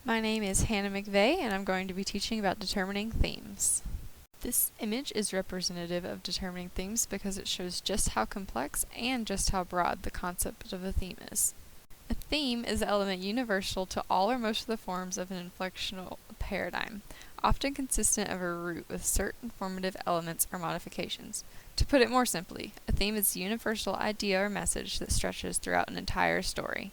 My name is Hannah McVeigh, and I'm going to be teaching about determining themes. This image is representative of determining themes because it shows just how complex and just how broad the concept of a theme is. A theme is an element universal to all or most of the forms of an inflectional paradigm, often consistent of a root with certain formative elements or modifications. To put it more simply, a theme is a universal idea or message that stretches throughout an entire story.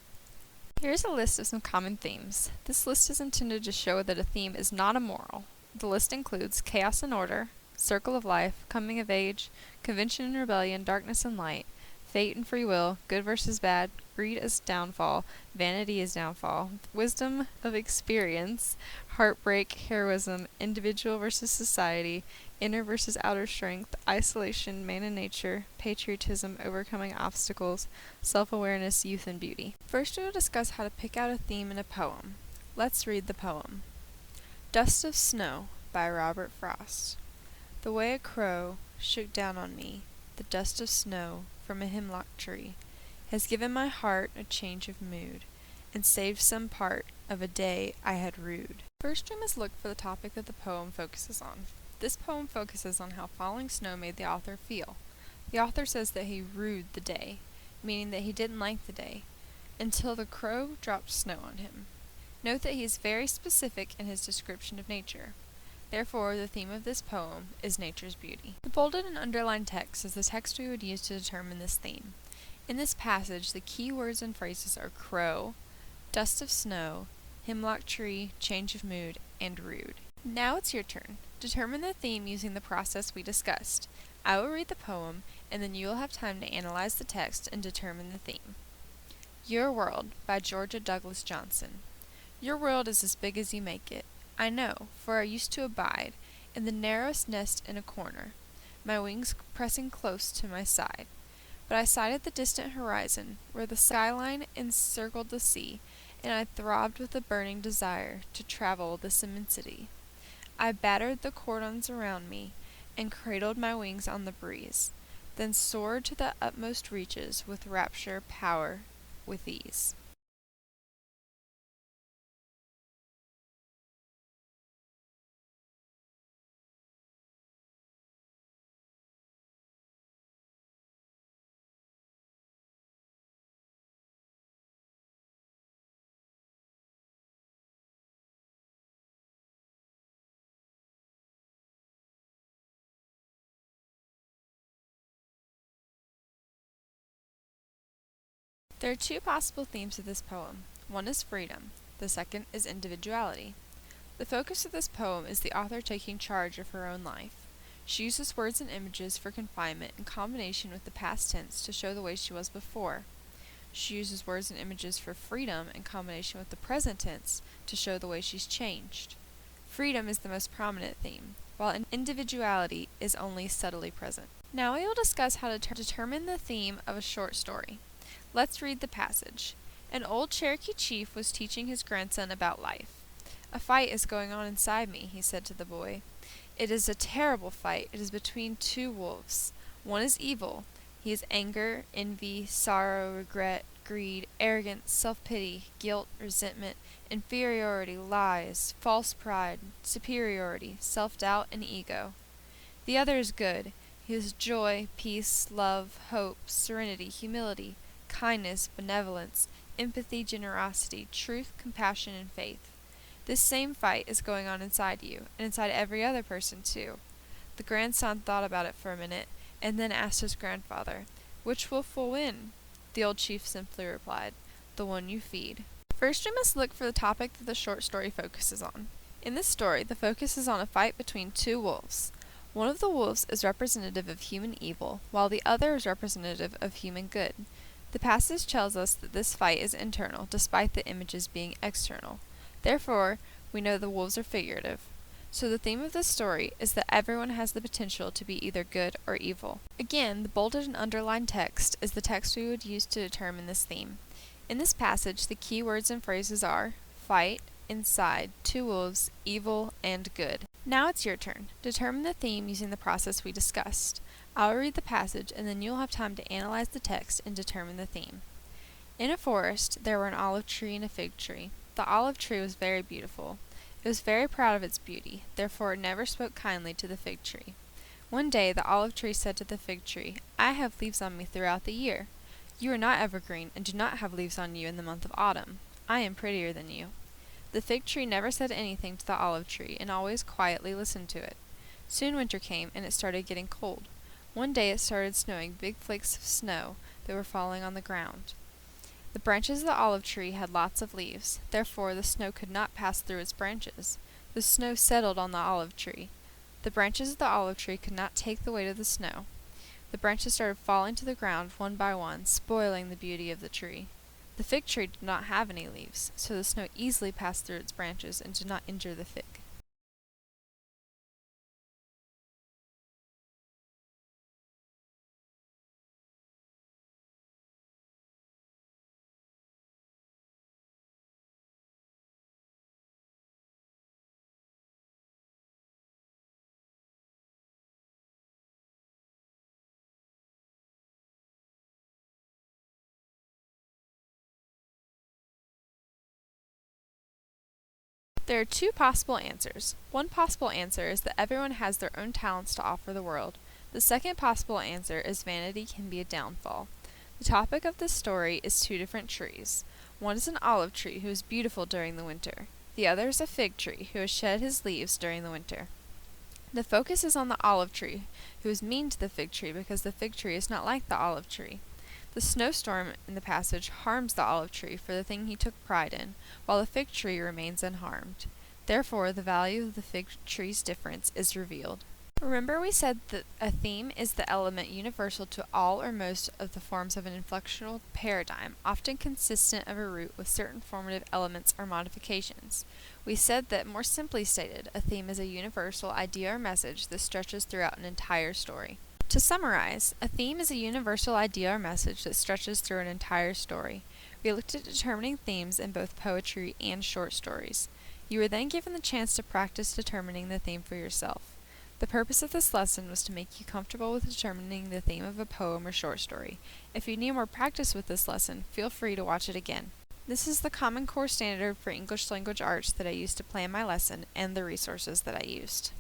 Here's a list of some common themes. This list is intended to show that a theme is not amoral. The list includes chaos and order, circle of life, coming of age, convention and rebellion, darkness and light, fate and free will, good versus bad, greed as downfall, vanity as downfall, wisdom of experience, heartbreak, heroism, individual versus society, inner versus outer strength, isolation, man and nature, patriotism, overcoming obstacles, self-awareness, youth, and beauty. First, we will discuss how to pick out a theme in a poem. Let's read the poem. Dust of Snow by Robert Frost. The way a crow shook down on me, the dust of snow from a hemlock tree, has given my heart a change of mood, and saved some part of a day I had rued. First, we must look for the topic that the poem focuses on. This poem focuses on how falling snow made the author feel. The author says that he rued the day, meaning that he didn't like the day, until the crow dropped snow on him. Note that he is very specific in his description of nature. Therefore, the theme of this poem is nature's beauty. The bolded and underlined text is the text we would use to determine this theme. In this passage, the key words and phrases are crow, dust of snow, hemlock tree, change of mood, and rude. Now it's your turn. Determine the theme using the process we discussed. I will read the poem, and then you will have time to analyze the text and determine the theme. Your World by Georgia Douglas Johnson. Your world is as big as you make it. I know, for I used to abide in the narrowest nest in a corner, my wings pressing close to my side. But I sighted the distant horizon, where the skyline encircled the sea, and I throbbed with a burning desire to travel this immensity. I battered the cordons around me, and cradled my wings on the breeze, then soared to the utmost reaches with rapture, power, with ease. There are two possible themes of this poem. One is freedom. The second is individuality. The focus of this poem is the author taking charge of her own life. She uses words and images for confinement in combination with the past tense to show the way she was before. She uses words and images for freedom in combination with the present tense to show the way she's changed. Freedom is the most prominent theme, while individuality is only subtly present. Now we will discuss how to determine the theme of a short story. Let's read the passage. An old Cherokee chief was teaching his grandson about life. "A fight is going on inside me," he said to the boy. "It is a terrible fight. It is between two wolves. One is evil. He is anger, envy, sorrow, regret, greed, arrogance, self-pity, guilt, resentment, inferiority, lies, false pride, superiority, self-doubt, and ego. The other is good. He is joy, peace, love, hope, serenity, humility, kindness, benevolence, empathy, generosity, truth, compassion, and faith. This same fight is going on inside you, and inside every other person too." The grandson thought about it for a minute, and then asked his grandfather, "Which wolf will win?" The old chief simply replied, "The one you feed." First, we must look for the topic that the short story focuses on. In this story, the focus is on a fight between two wolves. One of the wolves is representative of human evil, while the other is representative of human good. The passage tells us that this fight is internal, despite the images being external. Therefore, we know the wolves are figurative. So the theme of this story is that everyone has the potential to be either good or evil. Again, the bolded and underlined text is the text we would use to determine this theme. In this passage, the key words and phrases are fight, inside, two wolves, evil, and good. Now it's your turn. Determine the theme using the process we discussed. I'll read the passage, and then you'll have time to analyze the text and determine the theme. In a forest there were an olive tree and a fig tree. The the olive tree was very beautiful. It was very proud of its beauty, therefore it never spoke kindly to the fig tree. One day the olive tree said to the fig tree, "I have leaves on me throughout the year. You are not evergreen, and do not have leaves on you in the month of autumn. I am prettier than you." The fig tree never said anything to the olive tree, and always quietly listened to it. Soon winter came, and it started getting cold. One day it started snowing big flakes of snow that were falling on the ground. The branches of the olive tree had lots of leaves, therefore the snow could not pass through its branches. The snow settled on the olive tree. The branches of the olive tree could not take the weight of the snow. The branches started falling to the ground one by one, spoiling the beauty of the tree. The fig tree did not have any leaves, so the snow easily passed through its branches and did not injure the fig. There are two possible answers. One possible answer is that everyone has their own talents to offer the world. The second possible answer is vanity can be a downfall. The topic of this story is two different trees. One is an olive tree who is beautiful during the winter. The other is a fig tree who has shed his leaves during the winter. The focus is on the olive tree, who is mean to the fig tree because the fig tree is not like the olive tree. The snowstorm in the passage harms the olive tree for the thing he took pride in, while the fig tree remains unharmed. Therefore, the value of the fig tree's difference is revealed. Remember we said that a theme is the element universal to all or most of the forms of an inflectional paradigm, often consistent of a root with certain formative elements or modifications. We said that, more simply stated, a theme is a universal idea or message that stretches throughout an entire story. To summarize, a theme is a universal idea or message that stretches through an entire story. We looked at determining themes in both poetry and short stories. You were then given the chance to practice determining the theme for yourself. The purpose of this lesson was to make you comfortable with determining the theme of a poem or short story. If you need more practice with this lesson, feel free to watch it again. This is the Common Core Standard for English Language Arts that I used to plan my lesson and the resources that I used.